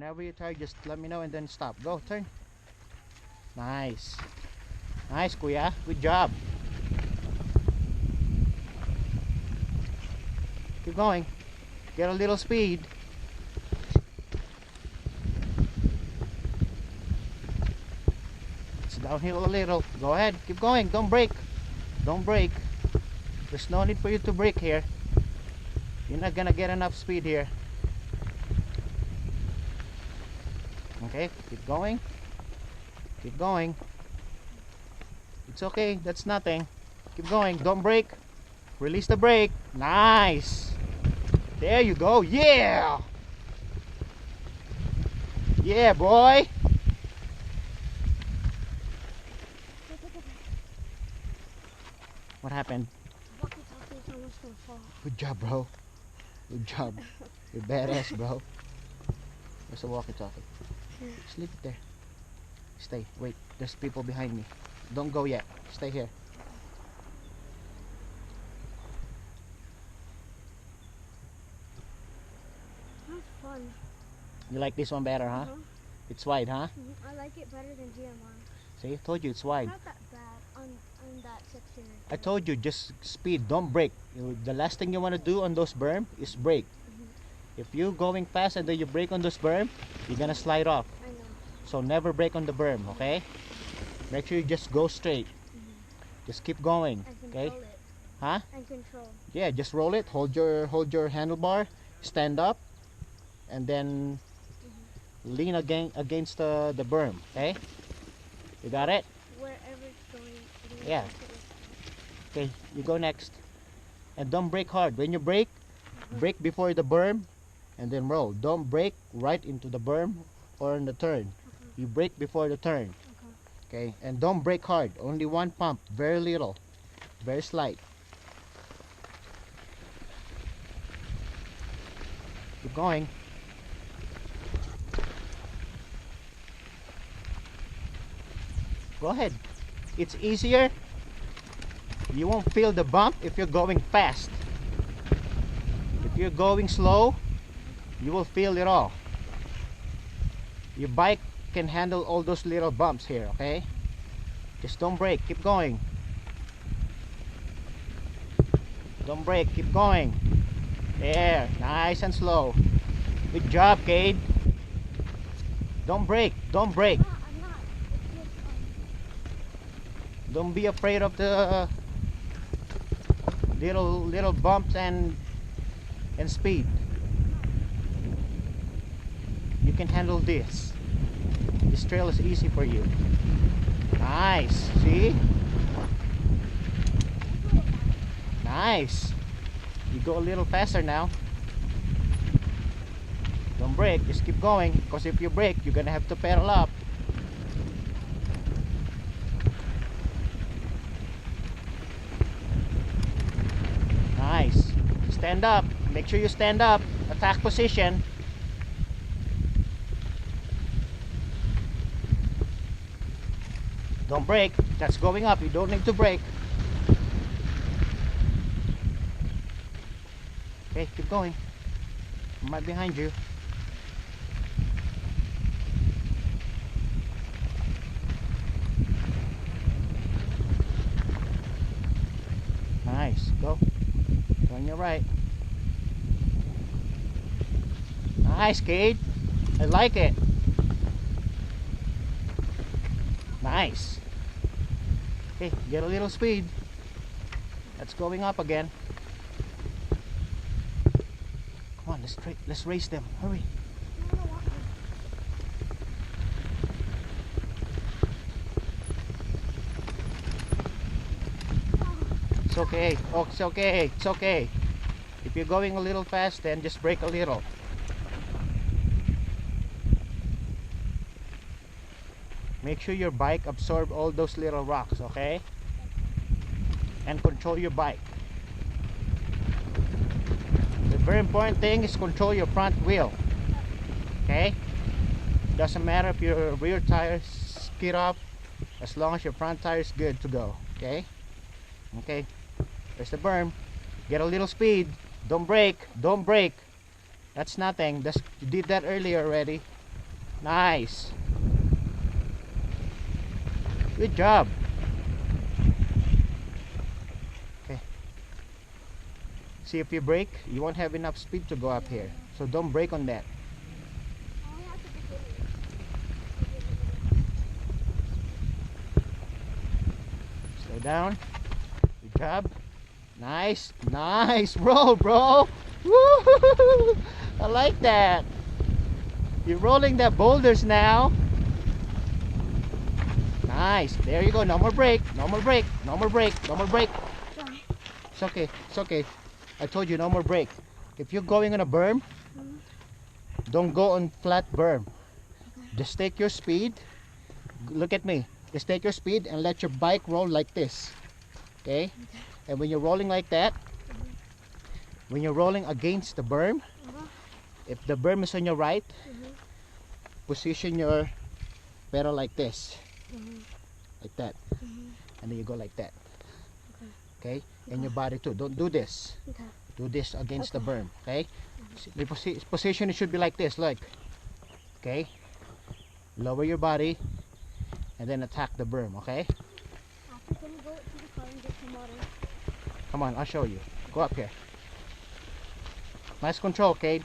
Whenever you're tired, just let me know and then stop. Go, turn. Nice. Nice, kuya. Good job. Keep going. Get a little speed. It's downhill a little. Go ahead. Keep going. Don't break. Don't break. There's no need for you to break here. You're not gonna get enough speed here. Okay, keep going. Keep going. It's okay, that's nothing. Keep going, don't break. Release the brake. Nice. There you go. Yeah. Yeah, boy. What happened? Good job, bro. Good job. You're badass, bro. There's a walkie-talkie. Just leave it there. Stay. Wait. There's people behind me. Don't go yet. Stay here. That's fun. You like this one better, huh? It's wide, huh? I like it better than GMR. See, I told you it's wide. Not that bad on that section. I told you, just speed, don't brake. The last thing you want to do on those berm is brake. If you're going fast and then you brake on those berm, you're gonna slide off. I know. So never brake on the berm, okay? Make sure you just go straight. Just keep going, And okay? control it. Huh? And control. Yeah, just roll it. Hold your handlebar. Stand up, and then lean against the berm. Okay? You got it? Wherever it's going. Yeah. Okay, you go next. And don't brake hard. When you brake, brake before the berm, and then roll. Don't brake right into the berm or in the turn. You brake before the turn. Okay, and don't brake hard. Only one pump, very little, very slight. Keep going. Go ahead. It's easier. You won't feel the bump if you're going fast. If you're going slow, you will feel it all. Your bike can handle all those little bumps here, okay? Just don't brake, keep going. Don't brake, keep going. There, nice and slow. Good job, Cade. Don't brake, don't brake. I'm not. It's just, Don't be afraid of the little bumps and speed. You can handle this. This trail is easy for you. Nice. See? Nice. You go a little faster now. Don't brake, just keep going, because if you brake, you're gonna have to pedal up. Nice. Stand up. Make sure you stand up. Attack position. Don't brake. That's going up. You don't need to brake. Okay, keep going. I'm right behind you. Nice. Go. Go on your right. Nice, Cade. I like it. Nice. Okay, get a little speed. That's going up again. Come on, let's race them. Hurry. I don't want to. It's okay. Oh, it's okay. It's okay. If you're going a little fast, then just brake a little. Make sure your bike absorb all those little rocks, okay? And control your bike. The very important thing is control your front wheel. Okay? Doesn't matter if your rear tires skid up, as long as your front tire is good to go. Okay? Okay. There's the berm. Get a little speed. Don't brake. Don't brake. That's nothing. You did that earlier already. Nice. Good job. Okay. See, if you brake, you won't have enough speed to go up here. So don't brake on that. I only have to begin. Slow down. Good job. Nice. Nice. Roll, bro. Woo! I like that. You're rolling the boulders now. Nice. There you go. No more brake. No more brake. No more brake. No more brake. Sorry. It's okay. It's okay. I told you no more brake. If you're going on a berm, don't go on flat berm. Just take your speed. Look at me. Just take your speed and let your bike roll like this. Okay? And when you're rolling like that, when you're rolling against the berm, if the berm is on your right, position your pedal like this. Like that. And then you go like that. Okay? And your body too. Don't do this. Okay. Do this against the berm. Okay? The position, it should be like this. Look. Okay? Lower your body and then attack the berm. Okay? After, can we go to the car and get some water? Come on, I'll show you. Go up here. Nice control, Cade.